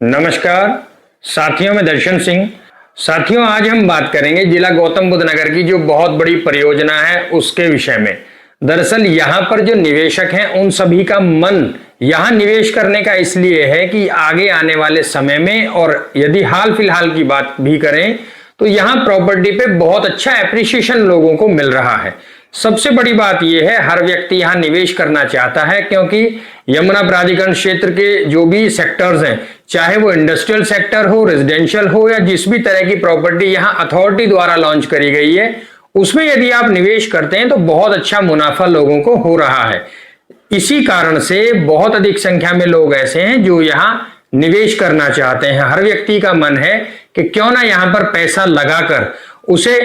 नमस्कार साथियों, मैं दर्शन सिंह। साथियों, आज हम बात करेंगे जिला गौतम बुद्ध नगर की जो बहुत बड़ी परियोजना है उसके विषय में। दरअसल यहाँ पर जो निवेशक हैं उन सभी का मन यहाँ निवेश करने का इसलिए है कि आगे आने वाले समय में, और यदि हाल फिलहाल की बात भी करें तो यहाँ प्रॉपर्टी पे बहुत अच्छा एप्रिसिएशन लोगों को मिल रहा है। सबसे बड़ी बात यह है, हर व्यक्ति यहाँ निवेश करना चाहता है क्योंकि यमुना प्राधिकरण क्षेत्र के जो भी सेक्टर्स हैं, चाहे वो इंडस्ट्रियल सेक्टर हो, रेजिडेंशियल हो या जिस भी तरह की प्रॉपर्टी यहाँ अथॉरिटी द्वारा लॉन्च करी गई है, उसमें यदि आप निवेश करते हैं तो बहुत अच्छा मुनाफा लोगों को हो रहा है। इसी कारण से बहुत अधिक संख्या में लोग ऐसे हैं जो यहाँ निवेश करना चाहते हैं। हर व्यक्ति का मन है कि क्यों ना यहाँ पर पैसा लगाकर उसे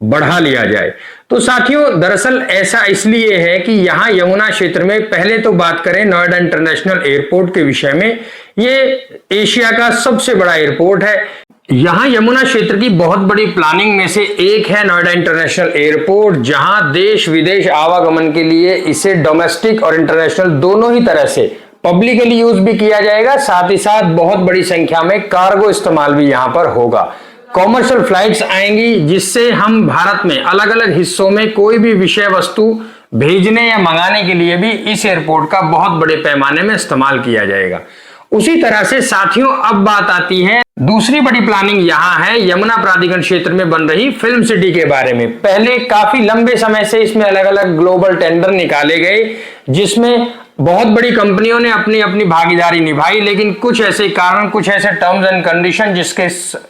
बढ़ा लिया जाए। तो साथियों, दरअसल ऐसा इसलिए है कि यहाँ यमुना क्षेत्र में, पहले तो बात करें नोएडा इंटरनेशनल एयरपोर्ट के विषय में, ये एशिया का सबसे बड़ा एयरपोर्ट है। यहाँ यमुना क्षेत्र की बहुत बड़ी प्लानिंग में से एक है नोएडा इंटरनेशनल एयरपोर्ट, जहां देश विदेश आवागमन के लिए इसे डोमेस्टिक और इंटरनेशनल दोनों ही तरह से पब्लिकली यूज भी किया जाएगा। साथ ही साथ बहुत बड़ी संख्या में कार्गो इस्तेमाल भी यहाँ पर होगा। कॉमर्शियल फ्लाइट्स आएंगी जिससे हम भारत में अलग अलग हिस्सों में कोई भी विषय वस्तु भेजने या मंगाने के लिए भी इस एयरपोर्ट का बहुत बड़े पैमाने में इस्तेमाल किया जाएगा। उसी तरह से साथियों, अब बात आती है दूसरी बड़ी प्लानिंग यहाँ है यमुना प्राधिकरण क्षेत्र में बन रही फिल्म सिटी के बारे में। पहले काफी लंबे समय से इसमें अलग अलग ग्लोबल टेंडर निकाले गए जिसमें बहुत बड़ी कंपनियों ने अपनी अपनी भागीदारी निभाई, लेकिन कुछ ऐसे कारण, कुछ ऐसे टर्म्स एंड कंडीशन जिसके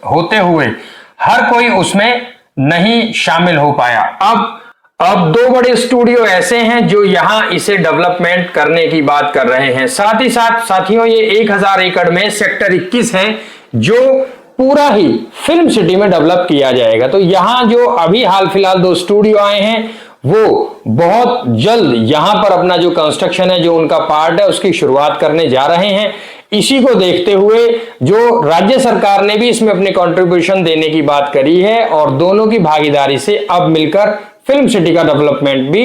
होते हुए हर कोई उसमें नहीं शामिल हो पाया। अब दो बड़े स्टूडियो ऐसे हैं जो यहां इसे डेवलपमेंट करने की बात कर रहे हैं। साथ ही साथ साथियों, ये 1000 एकड़ में सेक्टर 21 है जो पूरा ही फिल्म सिटी में डेवलप किया जाएगा। तो यहां जो अभी हाल फिलहाल 2 स्टूडियो आए हैं वो बहुत जल्द यहां पर अपना जो कंस्ट्रक्शन है, जो उनका पार्ट है, उसकी शुरुआत करने जा रहे हैं। इसी को देखते हुए जो राज्य सरकार ने भी इसमें अपने कंट्रीब्यूशन देने की बात करी है और दोनों की भागीदारी से अब मिलकर फिल्म सिटी का डेवलपमेंट भी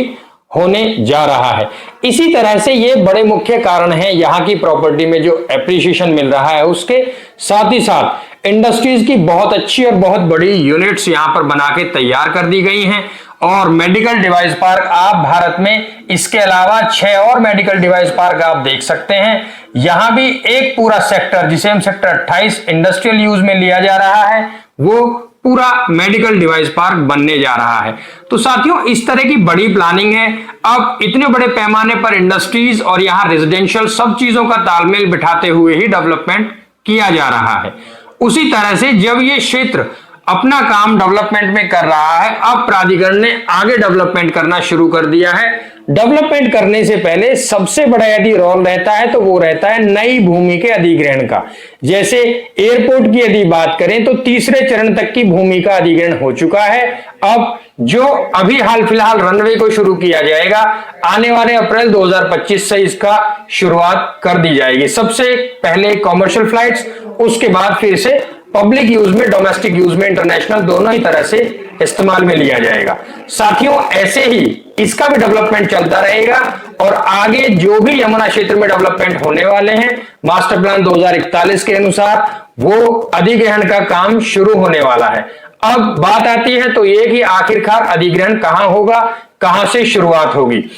होने जा रहा है। इसी तरह से ये बड़े मुख्य कारण हैं यहाँ की प्रॉपर्टी में जो एप्रिसिएशन मिल रहा है उसके। साथ ही साथ इंडस्ट्रीज की बहुत अच्छी और बहुत बड़ी यूनिट्स यहाँ पर बना के तैयार कर दी गई हैं और मेडिकल डिवाइस पार्क आप भारत में इसके अलावा 6 और मेडिकल डिवाइस पार्क आप देख सकते हैं। यहां भी एक पूरा सेक्टर, जिसे हम सेक्टर 28 इंडस्ट्रियल यूज में लिया जा रहा है, वो पूरा मेडिकल डिवाइस पार्क बनने जा रहा है। तो साथियों, इस तरह की बड़ी प्लानिंग है। अब इतने बड़े पैमाने पर इंडस्ट्रीज और यहाँ रेजिडेंशियल सब चीजों का तालमेल बिठाते हुए ही डेवलपमेंट किया जा रहा है। उसी तरह से जब ये क्षेत्र अपना काम डेवलपमेंट में कर रहा है, अब प्राधिकरण ने आगे डेवलपमेंट करना शुरू कर दिया है। डेवलपमेंट करने से पहले सबसे बड़ा यदि रोल रहता है तो वो रहता है नई भूमि के अधिग्रहण का। जैसे एयरपोर्ट की यदि बात करें तो तीसरे चरण तक की भूमि का अधिग्रहण हो चुका है। अब जो अभी हाल फिलहाल रनवे को शुरू किया जाएगा, आने वाले अप्रैल 2025 से इसका शुरुआत कर दी जाएगी। सबसे पहले कॉमर्शियल फ्लाइट्स, उसके बाद फिर से पब्लिक यूज में, डोमेस्टिक यूज में, इंटरनेशनल दोनों ही तरह से इस्तेमाल में लिया जाएगा। साथियों, ऐसे ही इसका भी डेवलपमेंट चलता रहेगा और आगे जो भी यमुना क्षेत्र में डेवलपमेंट होने वाले हैं, मास्टर प्लान 2041 के अनुसार वो अधिग्रहण का काम शुरू होने वाला है। अब बात आती है तो ये कि आखिरकार अधिग्रहण कहां होगा, कहां से शुरुआत होगी।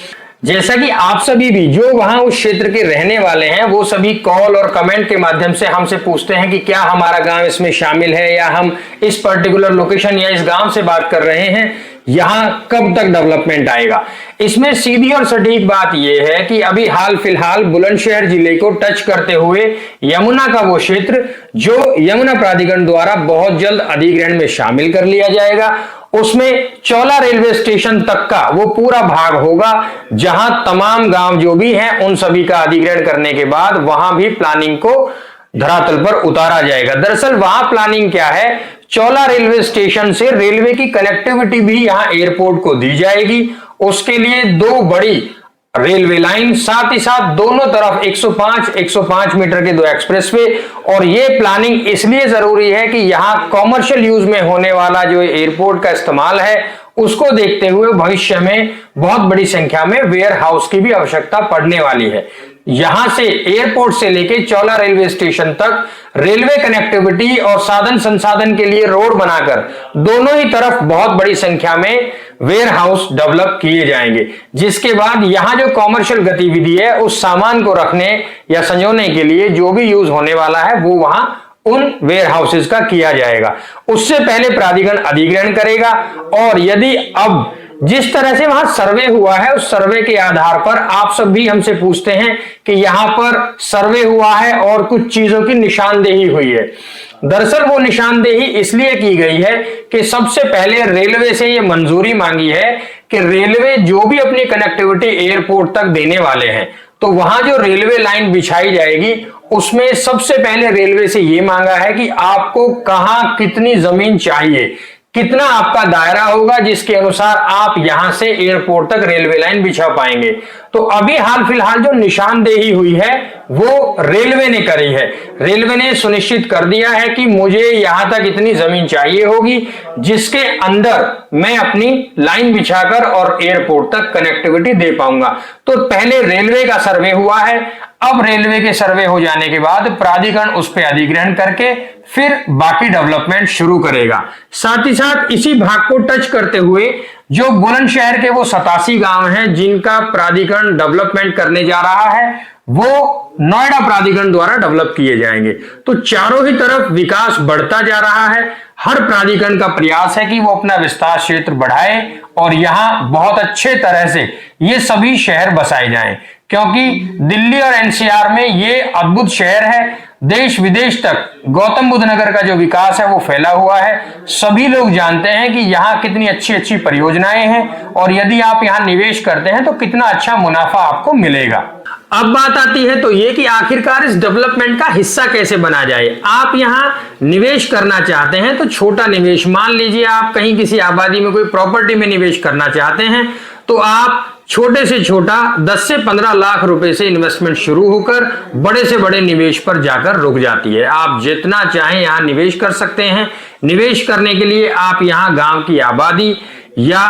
जैसा कि आप सभी भी जो वहां उस क्षेत्र के रहने वाले हैं वो सभी कॉल और कमेंट के माध्यम से हमसे पूछते हैं कि क्या हमारा गांव इसमें शामिल है या हम इस पर्टिकुलर लोकेशन या इस गांव से बात कर रहे हैं, यहां कब तक डेवलपमेंट आएगा। इसमें सीधी और सटीक बात यह है कि अभी हाल फिलहाल बुलंदशहर जिले को टच करते हुए यमुना का वो क्षेत्र जो यमुना प्राधिकरण द्वारा बहुत जल्द अधिग्रहण में शामिल कर लिया जाएगा, उसमें चौला रेलवे स्टेशन तक का वो पूरा भाग होगा जहां तमाम गांव जो भी हैं उन सभी का अधिग्रहण करने के बाद वहां भी प्लानिंग को धरातल पर उतारा जाएगा। दरअसल वहां प्लानिंग क्या है, चौला रेलवे स्टेशन से रेलवे की कनेक्टिविटी भी यहां एयरपोर्ट को दी जाएगी। उसके लिए 2 बड़ी रेलवे लाइन, साथ ही साथ दोनों तरफ 105 मीटर के 2 एक्सप्रेसवे। और ये प्लानिंग इसलिए जरूरी है कि यहां कॉमर्शियल यूज में होने वाला जो एयरपोर्ट का इस्तेमाल है उसको देखते हुए भविष्य में बहुत बड़ी संख्या में वेयर हाउस की भी आवश्यकता पड़ने वाली है। यहां से एयरपोर्ट से लेके चौला रेलवे स्टेशन तक रेलवे कनेक्टिविटी और साधन संसाधन के लिए रोड बनाकर दोनों ही तरफ बहुत बड़ी संख्या में वेयर हाउस डेवलप किए जाएंगे, जिसके बाद यहां जो कॉमर्शियल गतिविधि है उस सामान को रखने या संजोने के लिए जो भी यूज होने वाला है वो वहां उन वेयर हाउसेज का किया जाएगा। उससे पहले प्राधिकरण अधिग्रहण करेगा और यदि अब जिस तरह से वहां सर्वे हुआ है उस सर्वे के आधार पर आप सब भी हमसे पूछते हैं कि यहां पर सर्वे हुआ है और कुछ चीजों की निशानदेही हुई है। दरअसल वो निशानदेही इसलिए की गई है कि सबसे पहले रेलवे से ये मंजूरी मांगी है कि रेलवे जो भी अपनी कनेक्टिविटी एयरपोर्ट तक देने वाले हैं तो वहां जो रेलवे लाइन बिछाई जाएगी उसमें सबसे पहले रेलवे से ये मांगा है कि आपको कहां कितनी जमीन चाहिए, कितना आपका दायरा होगा जिसके अनुसार आप यहां से एयरपोर्ट तक रेलवे लाइन बिछा पाएंगे। तो अभी हाल फिलहाल जो निशानदेही हुई है वो रेलवे ने करी है। रेलवे ने सुनिश्चित कर दिया है कि मुझे यहां तक इतनी जमीन चाहिए होगी जिसके अंदर मैं अपनी लाइन बिछाकर और एयरपोर्ट तक कनेक्टिविटी दे पाऊंगा। तो पहले रेलवे का सर्वे हुआ है, अब रेलवे के सर्वे हो जाने के बाद प्राधिकरण उस पर अधिग्रहण करके फिर बाकी डेवलपमेंट शुरू करेगा। साथ ही साथ इसी भाग को टच करते हुए जो बुलंदशहर के वो 87 गांव हैं जिनका प्राधिकरण डेवलपमेंट करने जा रहा है वो नोएडा प्राधिकरण द्वारा डेवलप किए जाएंगे। तो चारों ही तरफ विकास बढ़ता जा रहा है। हर प्राधिकरण का प्रयास है कि वो अपना विस्तार क्षेत्र बढ़ाए और यहां बहुत अच्छे तरह से ये सभी शहर बसाए जाएं, क्योंकि दिल्ली और एनसीआर में ये अद्भुत शहर है। देश विदेश तक गौतम बुद्ध नगर का जो विकास है वो फैला हुआ है। सभी लोग जानते हैं कि यहाँ कितनी अच्छी अच्छी परियोजनाएं हैं और यदि आप यहाँ निवेश करते हैं तो कितना अच्छा मुनाफा आपको मिलेगा। अब बात आती है तो ये कि आखिरकार इस डेवलपमेंट का हिस्सा कैसे बना जाए। आप यहाँ निवेश करना चाहते हैं तो छोटा निवेश, मान लीजिए आप कहीं किसी आबादी में कोई प्रॉपर्टी में निवेश करना चाहते हैं तो आप छोटे से छोटा 10 से 15 लाख रुपए से इन्वेस्टमेंट शुरू होकर बड़े से बड़े निवेश पर जाकर रुक जाती है। आप जितना चाहें यहाँ निवेश कर सकते हैं। निवेश करने के लिए आप यहाँ गांव की आबादी या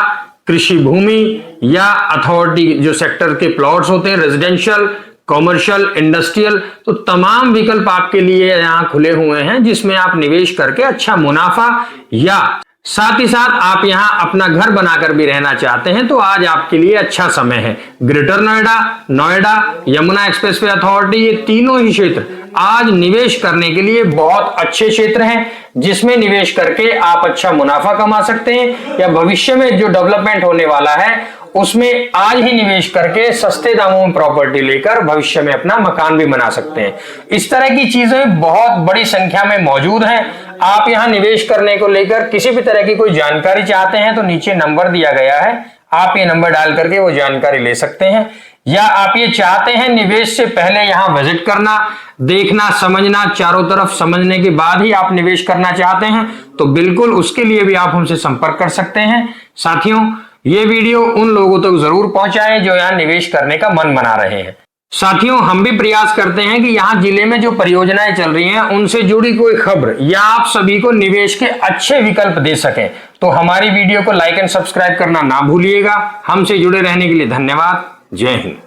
कृषि भूमि या अथॉरिटी जो सेक्टर के प्लॉट्स होते हैं, रेजिडेंशियल, कॉमर्शियल, इंडस्ट्रियल, तो तमाम विकल्प आपके लिए यहाँ खुले हुए हैं जिसमें आप निवेश करके अच्छा मुनाफा या साथ ही साथ आप यहां अपना घर बनाकर भी रहना चाहते हैं तो आज आपके लिए अच्छा समय है। Greater Noida, Noida, Yamuna expressway authority, ये तीनों ही क्षेत्र आज निवेश करने के लिए बहुत अच्छे क्षेत्र हैं जिसमें निवेश करके आप अच्छा मुनाफा कमा सकते हैं या भविष्य में जो डेवलपमेंट होने वाला है उसमें आज ही निवेश करके सस्ते दामों में प्रॉपर्टी लेकर भविष्य में अपना मकान भी बना सकते हैं। इस तरह की चीजें बहुत बड़ी संख्या में मौजूद हैं। आप यहां निवेश करने को लेकर किसी भी तरह की कोई जानकारी चाहते हैं तो नीचे नंबर दिया गया है, आप ये नंबर डाल करके वो जानकारी ले सकते हैं। या आप ये चाहते हैं निवेश से पहले यहां विजिट करना, देखना, समझना, चारों तरफ समझने के बाद ही आप निवेश करना चाहते हैं तो बिल्कुल उसके लिए भी आप हमसे संपर्क कर सकते हैं। साथियों, ये वीडियो उन लोगों तक जरूर पहुंचाएं जो यहाँ निवेश करने का मन बना रहे हैं। साथियों, हम भी प्रयास करते हैं कि यहाँ जिले में जो परियोजनाएं चल रही हैं उनसे जुड़ी कोई खबर या आप सभी को निवेश के अच्छे विकल्प दे सकें। तो हमारी वीडियो को लाइक एंड सब्सक्राइब करना ना भूलिएगा। हमसे जुड़े रहने के लिए धन्यवाद। जय हिंद।